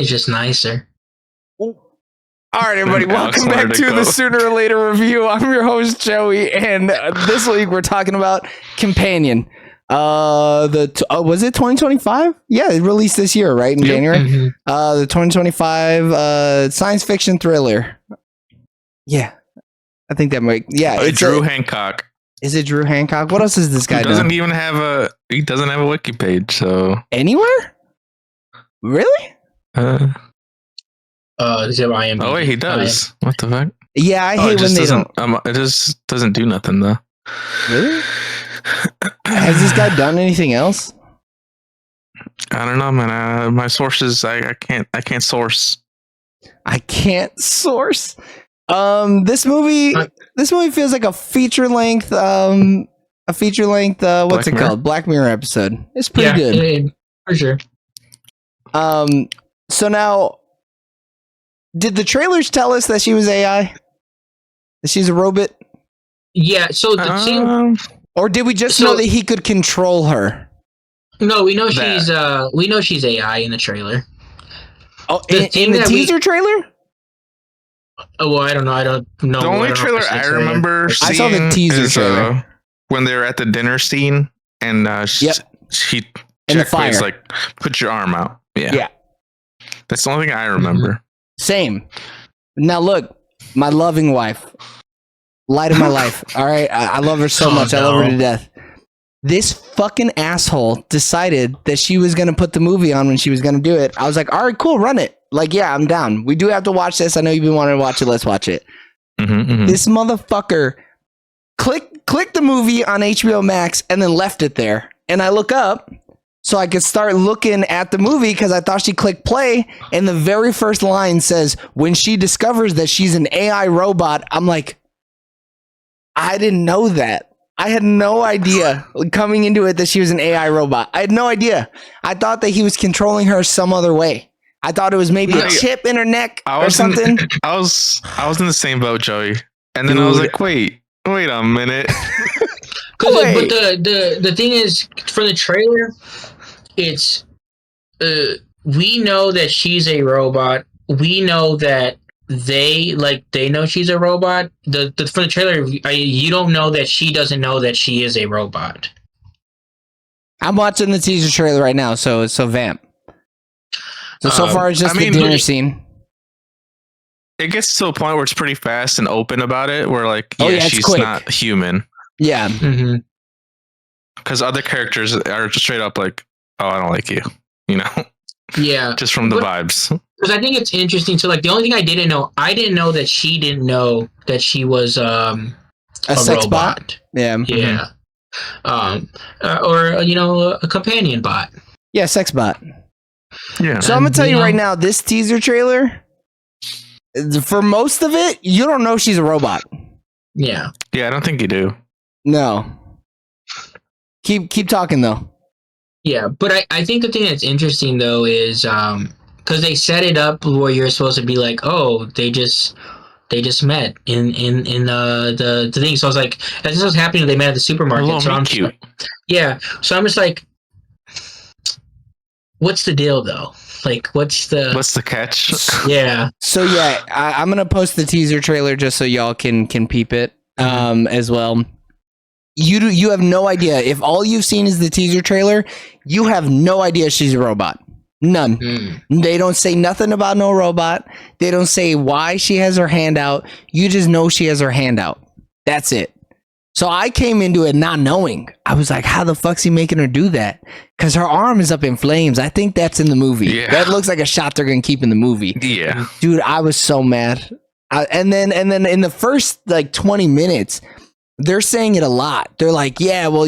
He's just nicer. All right, everybody, welcome back to the Sooner or Later review. I'm your host, Joey, and this week we're talking about Companion. Was it 2025? Yeah, it released this year, right, in January. Mm-hmm. The 2025 science fiction thriller. Yeah, I think that might. Yeah, it's Drew Hancock. Is it Drew Hancock? What else is this guy? He doesn't even have a. He doesn't have a wiki page. So anywhere? Really? Does he have IMDb? Oh wait, he does. What the fuck? Yeah, I hate when they don't. It just doesn't do nothing though. Really? Has this guy done anything else? I don't know, man. My sources, I can't source. I can't source. This movie feels like a feature length. What's it called? Black Mirror episode. It's pretty good. For sure. So now, did the trailers tell us that she was AI? That she's a robot? Yeah. So the thing, or did we just know that he could control her? No, we know she's AI in the trailer. Oh, in the teaser trailer? Oh, well, I don't know. I don't know. The only trailer I remember seeing I saw the teaser trailer when they're at the dinner scene, and she in the fire, like, put your arm out. Yeah. That's the only thing I remember. Same. Now look, my loving wife, light of my life. All right, I love her so much. No. I love her to death. This fucking asshole decided that she was gonna put the movie on when she was gonna do it. I was like, all right, cool, run it. Like, yeah, I'm down. We do have to watch this. I know you've been wanting to watch it. Let's watch it. This motherfucker clicked the movie on HBO Max and then left it there. And I look up so I could start looking at the movie because I thought she clicked play. And the very first line says, when she discovers that she's an AI robot, I'm like, I didn't know that. I had no idea coming into it that she was an AI robot. I had no idea. I thought that he was controlling her some other way. I thought it was maybe a chip in her neck or something. I was in the same boat, Joey. And then I was like, wait a minute. But the thing is, for the trailer, it's we know that she's a robot. We know that they know she's a robot. For the trailer, you don't know that she doesn't know that she is a robot. I'm watching the teaser trailer right now, so vamp. So far it's just the dinner scene. It gets to a point where it's pretty fast and open about it, where like, she's quick. not human. Yeah. Because other characters are just straight up like, oh, I don't like you. You know? Yeah. Just from the vibes. Because I think it's interesting. So, like, the only thing I didn't know that she didn't know that she was a sex robot. Bot? Yeah. Yeah. Or, a companion bot. Yeah, sex bot. Yeah. So I'm going to tell you right now, this teaser trailer, for most of it, you don't know she's a robot. Yeah. Yeah, I don't think you do. No. Keep talking, though. Yeah, but I think the thing that's interesting, though, is because they set it up where you're supposed to be like, oh, they just met in the thing. So I was like, as this was happening, they met at the supermarket. So I'm cute. So I'm just like, what's the deal, though? Like, what's the catch? Yeah. So yeah, I'm gonna post the teaser trailer just so y'all can peep it as well. You have no idea. If all you've seen is the teaser trailer, you have no idea she's a robot. None. They don't say nothing about no robot. They don't say why she has her hand out. You just know she has her hand out. That's it. So I came into it not knowing. I was like, how the fuck's he making her do that? Because her arm is up in flames. I think that's in the movie. Yeah. That looks like a shot they're going to keep in the movie. Yeah. Dude, I was so mad. And then in the first like 20 minutes, they're saying it a lot. They're like, yeah, well,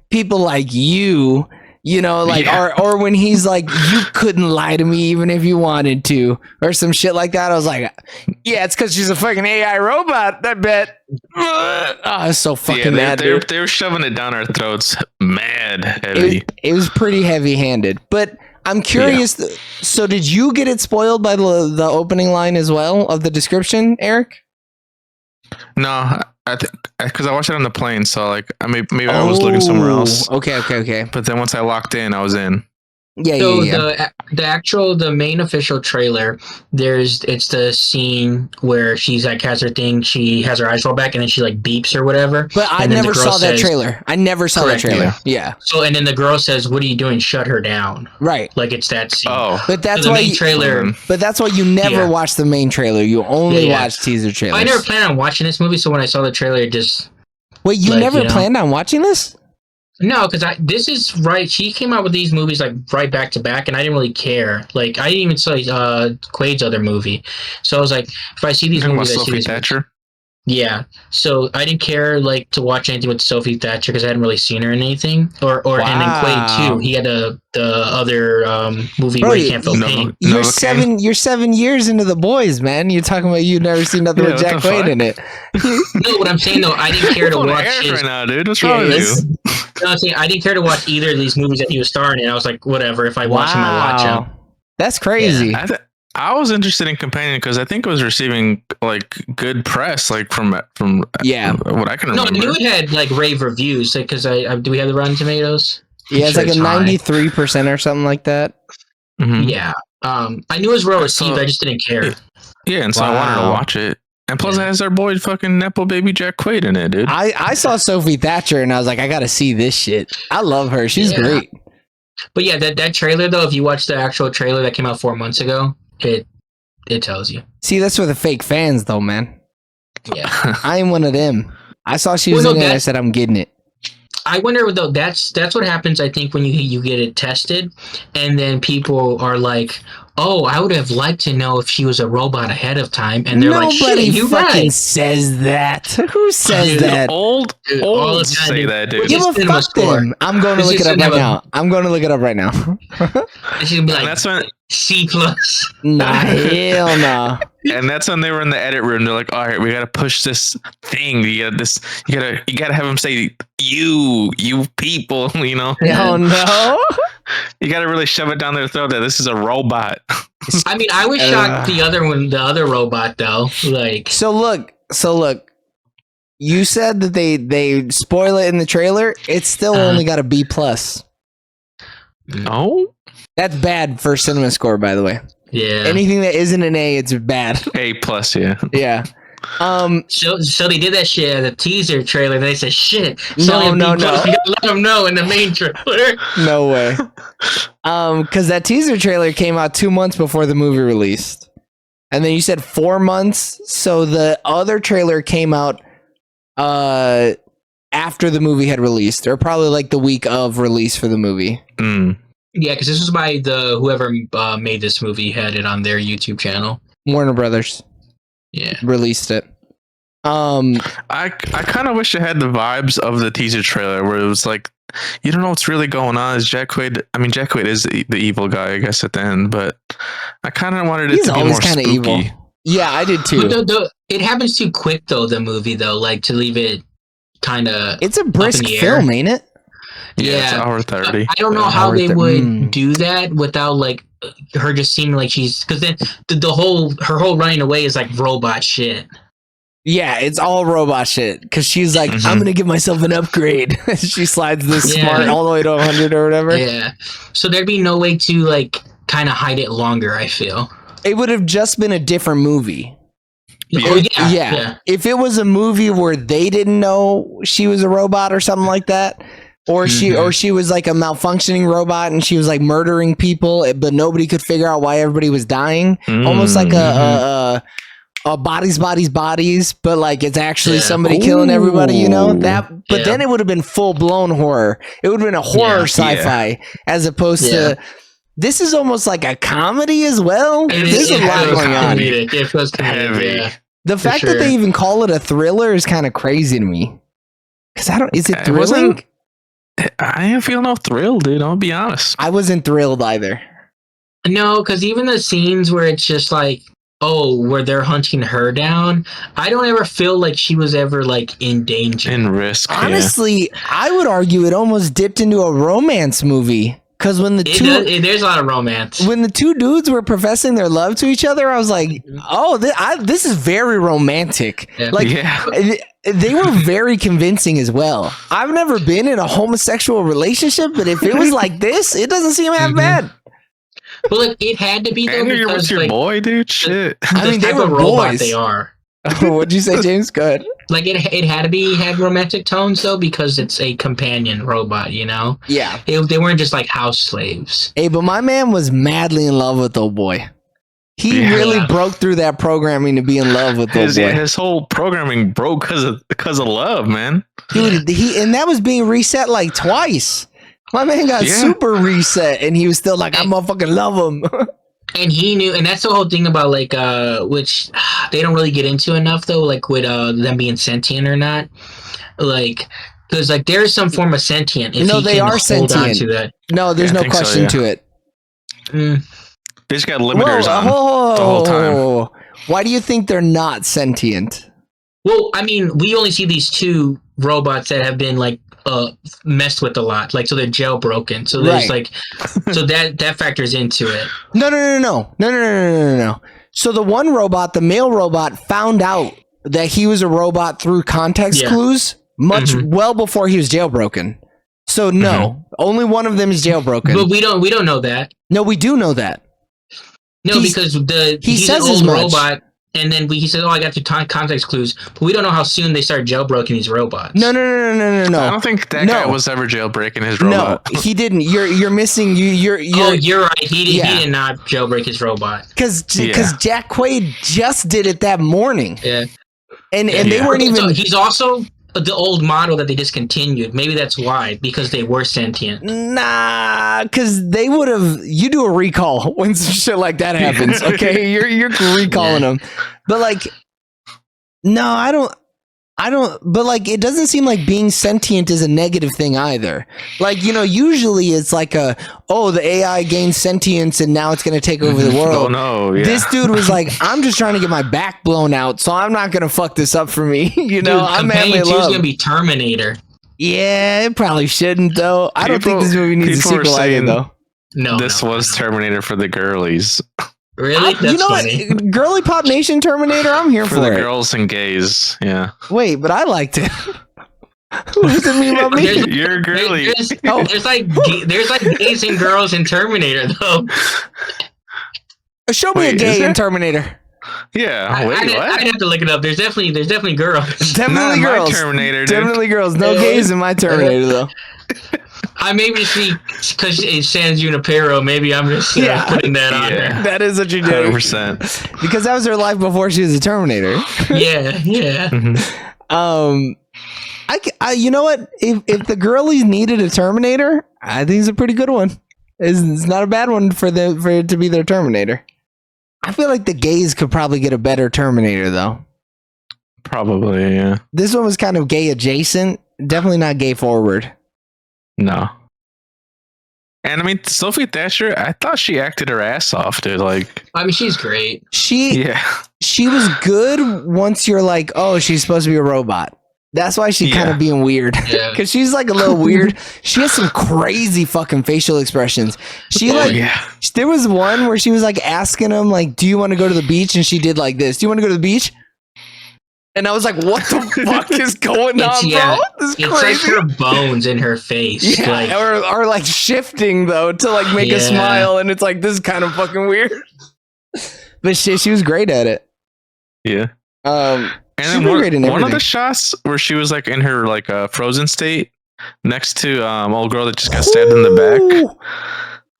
people like you, or when he's like, you couldn't lie to me even if you wanted to, or some shit like that. I was like, yeah, it's because she's a fucking AI robot, I bet. I was so fucking mad. They were shoving it down our throats mad heavy. It was pretty heavy handed, but I'm curious. Yeah. So did you get it spoiled by the opening line as well of the description, Eric? No, I think because I watched it on the plane, so like maybe I was looking somewhere else. Okay. But then once I locked in, I was in. Yeah, So yeah. the main official trailer, it's the scene where she's like has her thing, she has her eyes roll back, and then she like beeps or whatever. But I and then the never girl saw that says- trailer. I never saw Correct, that trailer. yeah. Yeah. So and then the girl says, "What are you doing? Shut her down!" Right. Like it's that scene. Oh, But that's So the why. main trailer. But that's why you never Yeah. watch the main trailer. You only Yeah. watch teaser trailers. I never planned on watching this movie, so when I saw the trailer, it just Wait, you like, never you know. planned on watching this? no, because this is right. She came out with these movies like right back to back, and I didn't really care. Like I didn't even see Quaid's other movie, so I was like, if I see these talking about movies, I see Sophie these movies. Thatcher. Yeah, so I didn't care like to watch anything with Sophie Thatcher because I hadn't really seen her in anything. Or and then Quaid Wow. too. He had the other movie Bro, where he can't feel no. pain. You're okay. You're 7 years into the boys, man. You're talking about you never seen nothing Yeah, with what Jack the Quaid fuck? in it. No, what I'm saying though, I didn't care to I'm on watch air his. right now, dude. What's Yeah, wrong with it's- you? No, I'm saying I didn't care to watch either of these movies that he was starring in. I was like, whatever. If I watch him, I watch him. That's crazy. I was interested in Companion because I think it was receiving like good press, like from Yeah. what I can No, I remember. knew it had like rave reviews. Like, because I do we have the Rotten Tomatoes? Yeah, it's Sure like a high. 93% or something like that. Mhm. Yeah. I knew it was well received. I just didn't care. Yeah, and so I wanted to Wow. watch it. And plus, Yeah. it has our boy fucking Nepo baby Jack Quaid in it, dude. I saw Sophie Thatcher and I was like, I gotta see this shit. I love her. She's Yeah. great. But yeah, that trailer though, if you watch the actual trailer that came out 4 months ago, it tells you. See, that's for the fake fans, though, man. Yeah. I am one of them. I saw she was Well, no, in it and I that- said, I'm getting it. I wonder though. That's what happens. I think when you get it tested, and then people are like, "Oh, I would have liked to know if she was a robot ahead of time," and they're like, Nobody "Shit, you fucking right." says that. Who says Dude, that? old Dude, all the olds time, say dude. that, dude. Which Give is a cinema fuck score. them. I'm going to This look is it up right cinema. now. I'm going to look it up right now. And she's gonna be And like that's when C plus. Nah, hell no. and that's when they were in the edit room. They're like, "All right, we gotta push this thing. You gotta have him say you people. You know, Oh no. you gotta really shove it down their throat that this is a robot." I mean, I was shocked the other robot though. Like, So look. You said that they spoil it in the trailer. It's still only got a B plus. Oh, That's bad for cinema score, by the way. yeah. Anything that isn't an A, it's bad. A plus, yeah. Yeah. So they did that shit at the teaser trailer. And they said, "Shit, No. You gotta let them know in the main trailer." No way. Because that teaser trailer came out 2 months before the movie released, and then you said 4 months. So the other trailer came out after the movie had released, or probably like the week of release for the movie. Mm. Yeah, because this was by whoever made this movie had it on their YouTube channel. Warner Brothers Yeah. released it. I kind of wish it had the vibes of the teaser trailer where it was like, you don't know what's really going on. Is Jack Quaid? I mean, Jack Quaid is the evil guy, I guess, at the end. But I kind of wanted it He's to be always more kind of spooky. evil. Yeah, I did too. But it happens too quick though. The movie though, like to leave it kind of. It's a brisk the air. film, ain't it? Yeah, it's Yeah. an hour 30. I don't know how Hour they thir- would Mm. do that without like her just seeming like she's, because then her whole running away is like robot shit. Yeah, it's all robot shit. Because she's like, Mhm. I'm gonna give myself an upgrade. She slides this Yeah. smart all the way to 100 or whatever. Yeah. So there'd be no way to like kind of hide it longer. I feel. It would have just been a different movie. Oh yeah. Yeah. If it was a movie where they didn't know she was a robot or something like that, or she was like a malfunctioning robot and she was like murdering people, but nobody could figure out why everybody was dying, almost like a bodies, but like it's actually Yeah. somebody killing everybody, you know that. But Yeah. then it would have been full blown horror. It would have been a horror Yeah. sci-fi as opposed Yeah. to. This is almost like a comedy as well. It There's is- a lot feels going on. comedic. It feels comedic, Heavy. yeah. The For fact that sure. they even call it a thriller is kind of crazy to me. Because I don't. Is it It thrilling? wasn't- I didn't feel no thrill, dude. I'll be honest. I wasn't thrilled either. No, because even the scenes where it's just like, where they're hunting her down, I don't ever feel like she was ever like in danger. In risk, Honestly, I would argue it almost dipped into a romance movie Because when there's a lot of romance. When the two dudes were professing their love to each other, I was like, oh, this is very romantic. Yeah. Like, they were very convincing as well. I've never been in a homosexual relationship, but if it was like this, it doesn't seem half bad. But like, it had to be though. And you're because, with your like, boy, dude. Shit. I mean, they were robot boys. they are. What'd you say, James? Go ahead. Like it had to have romantic tones though, because it's a companion robot, you know. Yeah. They weren't just like house slaves. Hey, but my man was madly in love with old boy. He really broke through that programming to be in love with old boy. His whole programming broke because of love, man. Dude, and that was being reset like twice. My man got super reset, and he was still like, I motherfucking love him. And he knew, and that's the whole thing about like, which they don't really get into enough though, like with them being sentient or not, like, because like there's some form of sentient. No, they are sentient. No, there's no question to it. Mm. They just got limiters on the whole time. Why do you think they're not sentient? Well, I mean, we only see these two robots that have been like messed with a lot, like, so they're jailbroken, so there's like, so that factors into it. No. So the one robot, the male robot, found out that he was a robot through context clues well before he was jailbroken. So no, only one of them is jailbroken. But we don't know that. No, we do know that. No, because he's an old robot. And then he said, "Oh, I got your context clues," but we don't know how soon they start jailbreaking these robots. No. I don't think that guy was ever jailbreaking his robot. No, he didn't. You're missing. You're right. He did not jailbreak his robot because Jack Quaid just did it that morning. Yeah, and they weren't even. So he's also the old model that they discontinued. Maybe that's why, because they were sentient. Nah, because they would have. You do a recall when some shit like that happens. Okay, you're recalling them, but like, no, I don't. But like, it doesn't seem like being sentient is a negative thing either. Like, you know, usually it's like the AI gains sentience and now it's going to take over the world. Oh no! Yeah. This dude was like, I'm just trying to get my back blown out, so I'm not going to fuck this up for me. You know, I'm manly love. Companion 2 is going to be Terminator. Yeah, it probably shouldn't though. I don't think this movie needs a sequel either though. No, this was Terminator for the girlies. Really? That's funny. What? Girly Pop Nation Terminator, I'm here for the it. girls and gays, yeah. Wait, but I liked it. What does it mean about me? You're girly. There's like gays and girls in Terminator though. Show me a gay in Terminator. Yeah. Wait, what? I'd have to look it up. There's definitely girls. Definitely Not girls. My Terminator, dude. Definitely girls. No gays in my Terminator though. I maybe see because it San Junipero. Maybe I'm just putting that on there. That is what you do. 100%. Because that was her life before she was a Terminator. Yeah. I you know what? If the girlies needed a Terminator, I think it's a pretty good one. It's not a bad one for it to be their Terminator. I feel like the gays could probably get a better Terminator though. Probably, yeah. This one was kind of gay adjacent. Definitely not gay forward. No. And I mean, Sophie Thatcher, I thought she acted her ass off, dude. Like, I mean, she's great. She was good once you're like, oh, she's supposed to be a robot. That's why she's kind of being weird. Because she's like a little weird. She has some crazy fucking facial expressions. There was one where she was like asking him, like, do you want to go to the beach? And she did like this. Do you want to go to the beach? And I was like, what the fuck is going on, bro? This is crazy. Like her bones in her face. Yeah, like, or like shifting, though, to like make a smile. And it's like, this is kind of fucking weird. But she was great at it. Yeah. And then one of the shots where she was like in her like frozen state next to old girl that just got stabbed in the back.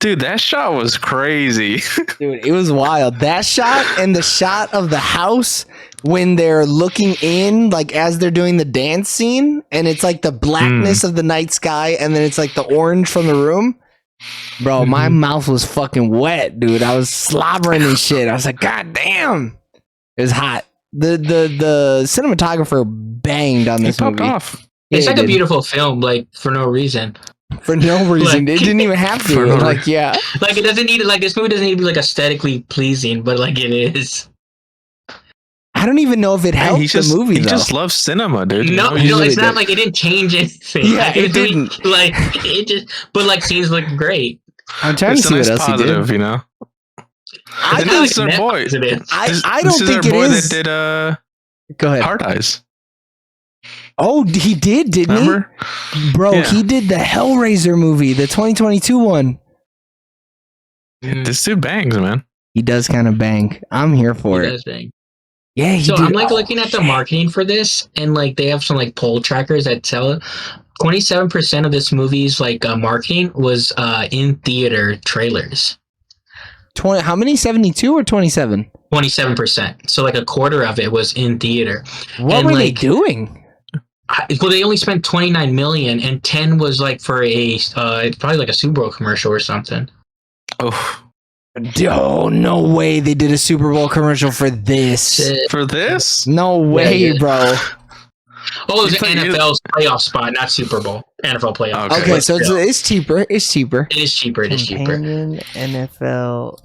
Dude, that shot was crazy. Dude, it was wild. That shot and the shot of the house when they're looking in, like as they're doing the dance scene, and it's like the blackness of the night sky, and then it's like the orange from the room. Bro, my mouth was fucking wet, dude. I was slobbering and shit. I was like, God damn. It was hot. The cinematographer banged on this movie. Off. It's like a beautiful film, like for no reason. For no reason. It didn't even have to. Like, yeah. Like, it doesn't need, like, this movie doesn't need to be, like, aesthetically pleasing, but, like, it is. I don't even know if it helped the movie, He though. just loves cinema, dude. No, it's not like it didn't change anything. Yeah, it didn't. Like, it just, but, like, scenes look great. I'm trying to see what else positive, he did. You know. I think think this is our boy. I don't think it is. That did Go ahead. Hard Eyes. Oh, he did, didn't Remember? he? Bro, he did the Hellraiser movie, the 2022 one. This dude bangs, man. He does kind of bang. I'm here for it. Does bang. Yeah, so I'm like looking at the marketing for this, and like they have some like poll trackers that tell 27% of this movie's like marketing was in theater trailers. 20. How many? 72 or 27? 27%. So like a quarter of it was in theater. What were they doing? Well, they only spent 29 million, and 10 was like for a probably like a Super Bowl commercial or something. Oh, no way! They did a Super Bowl commercial for this. For this? No way, bro. Oh, it was an NFL's playoff spot, not Super Bowl. NFL playoff. Okay, so it's cheaper. It's cheaper. It is cheaper. It is cheaper. NFL.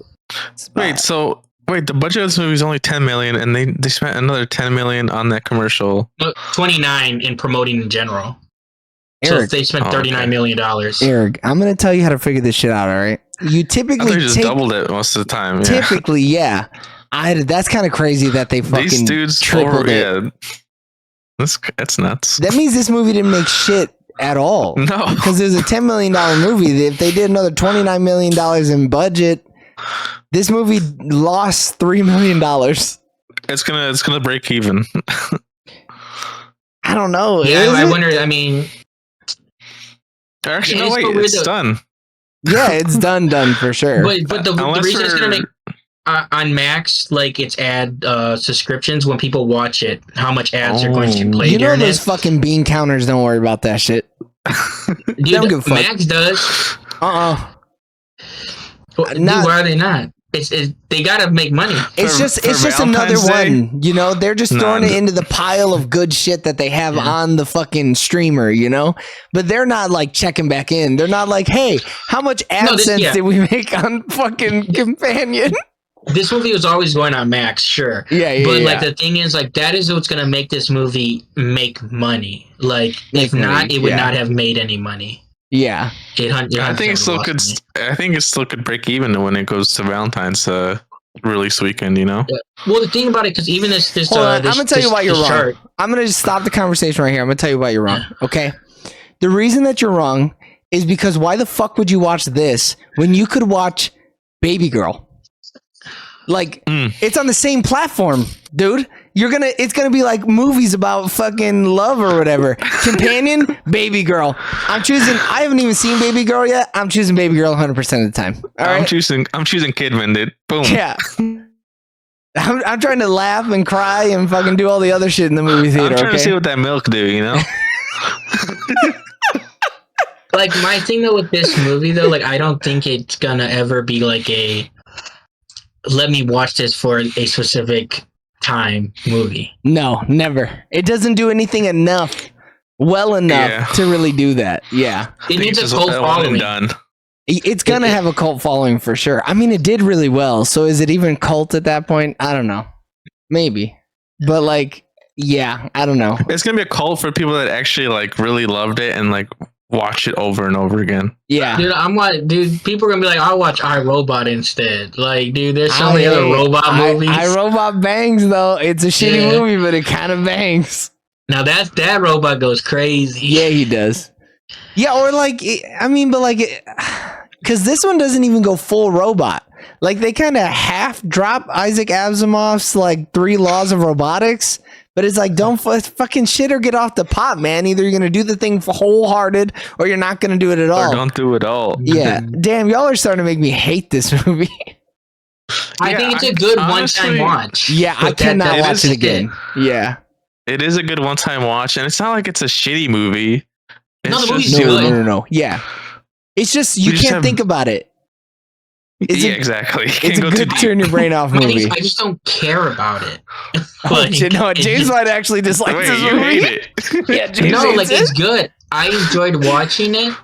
Spot. Wait, the budget of this movie is only 10 million, and they spent another 10 million on that commercial. 29 in promoting in general. Eric, so they spent $39 million. Eric, I'm gonna tell you how to figure this shit out. All right, you typically just doubled it most of the time. Yeah. Typically, yeah. That's kind of crazy that they fucking these dudes tripled it. Yeah. That's nuts. That means this movie didn't make shit at all. No, because it was a $10 million movie. If they did another $29 million in budget, this movie lost $3 million. It's gonna break even. I don't know. Yeah, I wonder. I mean, actually, no, wait, it's done. Yeah, it's done for sure. But the reason it's gonna make on Max, like it's ad subscriptions when people watch it, how much ads are going to play. You know those it. fucking bean counters don't worry about that shit. Dude, don't give a fuck. Max does. Why are they not? They gotta make money. It's just another one, you know. They're just throwing it into the pile of good shit that they have on the fucking streamer, you know. But they're not like checking back in. They're not like, hey, how much AdSense did we make on fucking Companion? This movie was always going on Max, sure. Yeah. But like the thing is, like that is what's gonna make this movie make money. Like if not, it would not have made any money. Yeah, I think it still could. I think it still could break even when it goes to Valentine's release weekend. You know. Yeah. Well, the thing about it, because even this I'm gonna tell you why you're wrong. I'm gonna just stop the conversation right here. I'm gonna tell you why you're wrong. Okay. The reason that you're wrong is because why the fuck would you watch this when you could watch Baby Girl? Like it's on the same platform, dude. It's gonna be like movies about fucking love or whatever. Companion, Baby Girl. I haven't even seen Baby Girl yet. I'm choosing Baby Girl 100% of the time. All right? I'm choosing Kidman, dude. Boom. Yeah. I'm trying to laugh and cry and fucking do all the other shit in the movie theater. I'm trying to see what that milk do, you know? Like my thing though with this movie though, like I don't think it's gonna ever be like a let me watch this for a specific time movie. No, never. It doesn't do anything enough to really do that. Yeah. It needs a cult following. It's gonna have a cult following for sure. I mean, it did really well. So is it even cult at that point? I don't know. Maybe. But like, yeah, I don't know. It's gonna be a cult for people that actually like really loved it and like watch it over and over again. Yeah. Dude, people are gonna be like, I'll watch iRobot instead. Like, dude, there's so many other robot movies. iRobot bangs though. It's a shitty movie, but it kind of bangs. Now that robot goes crazy. Yeah, he does. Yeah, or like, because this one doesn't even go full robot. Like they kind of half drop Isaac Asimov's like 3 laws of robotics. But it's like, don't fucking shit or get off the pot, man. Either you're going to do the thing wholehearted or you're not going to do it at all. Or don't do it all. Yeah. Damn, y'all are starting to make me hate this movie. I think it's a good one-time watch. Yeah, I cannot watch it again. Yeah. It is a good one-time watch, and it's not like it's a shitty movie. No, the movie's good. No. Yeah. It's just, you can't think about it. Exactly. It's a good turn your brain off movie. I just don't care about it. James might actually dislike this movie. Hate it. Yeah, James it's good. I enjoyed watching it.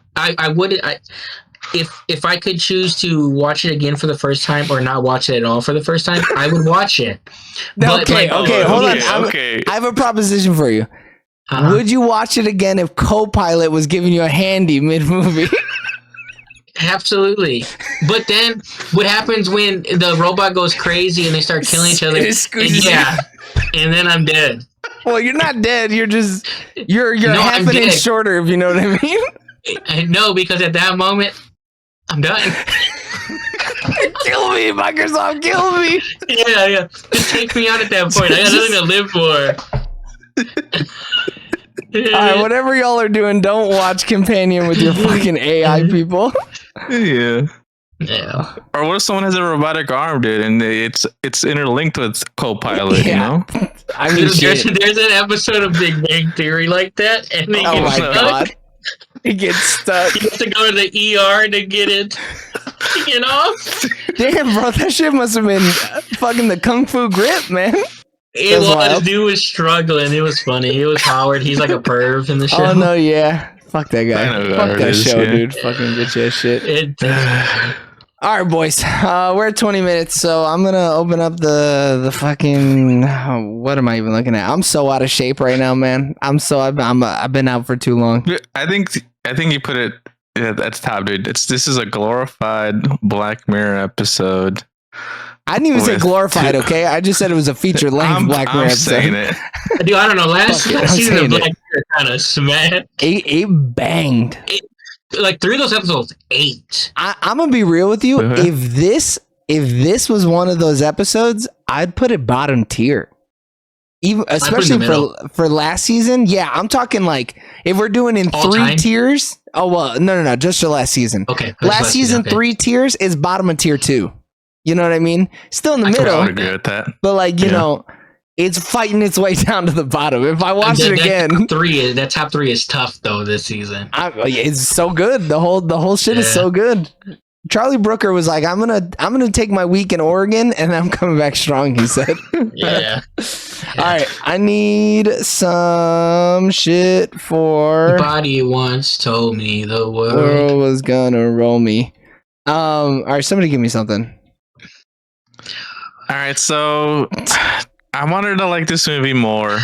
If I could choose to watch it again for the first time or not watch it at all for the first time, I would watch it. Okay, hold on. I have a proposition for you. Would you watch it again if Copilot was giving you a handy mid-movie? Absolutely. But then what happens when the robot goes crazy and they start killing each other? And then I'm dead. Well, you're not dead. You're just you're half an inch shorter, if you know what I mean. I know, because at that moment, I'm done. Kill me, Microsoft, kill me. Yeah. Just take me out at that point. I got nothing to live for. All right, whatever y'all are doing, don't watch Companion with your fucking AI people. Yeah. Yeah. Or what if someone has a robotic arm, dude, and it's interlinked with Copilot, you know? I mean, there's an episode of Big Bang Theory like that, and they oh my god. It gets stuck. You have to go to the ER to get it to get off. Damn, bro, that shit must have been fucking the Kung Fu Grip, man. It was. Dude was struggling. It was funny. It was Howard. He's like a perv in the show. Oh, no, yeah. Fuck that guy. Fuck that show, dude. Fucking bitch ass shit. All right, boys. We're at 20 minutes, so I'm going to open up the fucking... what am I even looking at? I'm so out of shape right now, man. I've been out for too long. I think you put it at the top, dude. This is a glorified Black Mirror episode. I didn't even say glorified, okay? I just said it was a feature-length Black Mirror episode. Saying it. Dude, I don't know. Last season of Black Mirror kind of smacked. It banged. Like 3 of those episodes, 8. I'm gonna be real with you. If this was one of those episodes, I'd put it bottom tier. Even especially for last season. Yeah, I'm talking like if we're doing in all 3 time? Tiers. Oh well, no, just for last season. Okay. Last season, okay. 3 tiers is bottom of tier 2. You know what I mean? Still in the middle. I would agree with that. But like you know, it's fighting its way down to the bottom. If I watch it again, that top 3 is tough though this season. It's so good. The whole shit is so good. Charlie Brooker was like, I'm gonna take my week in Oregon and I'm coming back strong. He said. Yeah. All right, I need some shit for. Body once told me the world was gonna roll me. All right, somebody give me something. All right, so I wanted to like this movie more,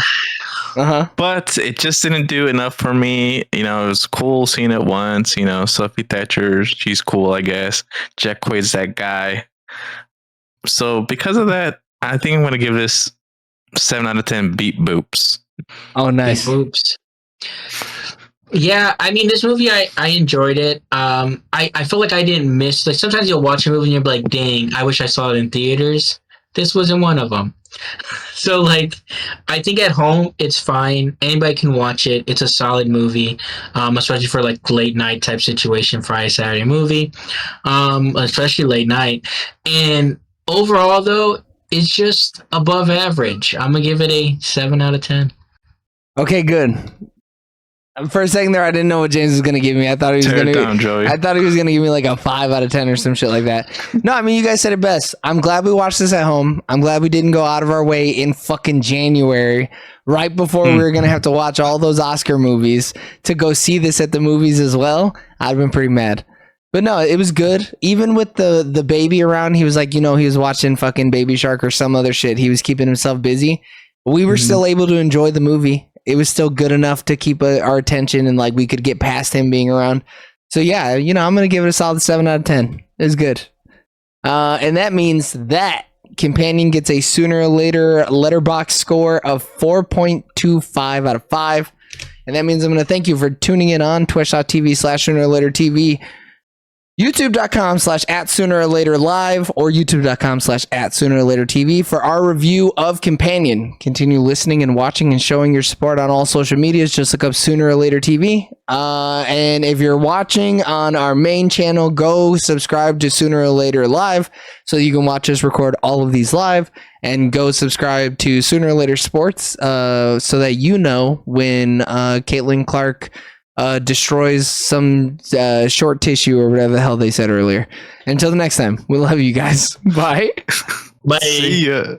but it just didn't do enough for me. You know, it was cool seeing it once. You know, Sophie Thatcher, she's cool, I guess. Jack Quaid's that guy. So because of that, I think I'm going to give this 7 out of 10 beep boops. Oh, nice. Beep boops. Yeah, I mean, this movie, I enjoyed it. I feel like I didn't miss. Like sometimes you'll watch a movie and you'll be like, "Dang, I wish I saw it in theaters." This wasn't one of them. So, like, I think at home it's fine. Anybody can watch it. It's a solid movie, especially for like late night type situation, Friday, Saturday movie, especially late night. And overall, though, it's just above average. I'm gonna give it a 7 out of 10. Okay, good. For a second there, I didn't know what James was going to give me. I thought he was going to give me like a 5 out of 10 or some shit like that. No, I mean, you guys said it best. I'm glad we watched this at home. I'm glad we didn't go out of our way in fucking January, right before we were going to have to watch all those Oscar movies, to go see this at the movies as well. I'd been pretty mad. But no, it was good. Even with the baby around, he was like, you know, he was watching fucking Baby Shark or some other shit. He was keeping himself busy. We were still able to enjoy the movie. It was still good enough to keep our attention, and like we could get past him being around. So yeah, you know, I'm gonna give it a solid 7 out of 10. It was good, and that means that Companion gets a Sooner or Later Letterboxd score of 4.25 out of 5, and that means I'm gonna thank you for tuning in on Twitch.tv/Sooner or Later TV, YouTube.com/@SoonerOrLaterLive, or YouTube.com/@SoonerOrLaterTV for our review of Companion. Continue listening and watching and showing your support on all social medias. Just look up Sooner or Later TV. And if you're watching on our main channel, go subscribe to Sooner or Later Live so you can watch us record all of these live. And go subscribe to Sooner or Later Sports so that you know when Caitlin Clark destroys some short tissue or whatever the hell they said earlier. Until the next time, we love you guys. Bye. Bye. See ya.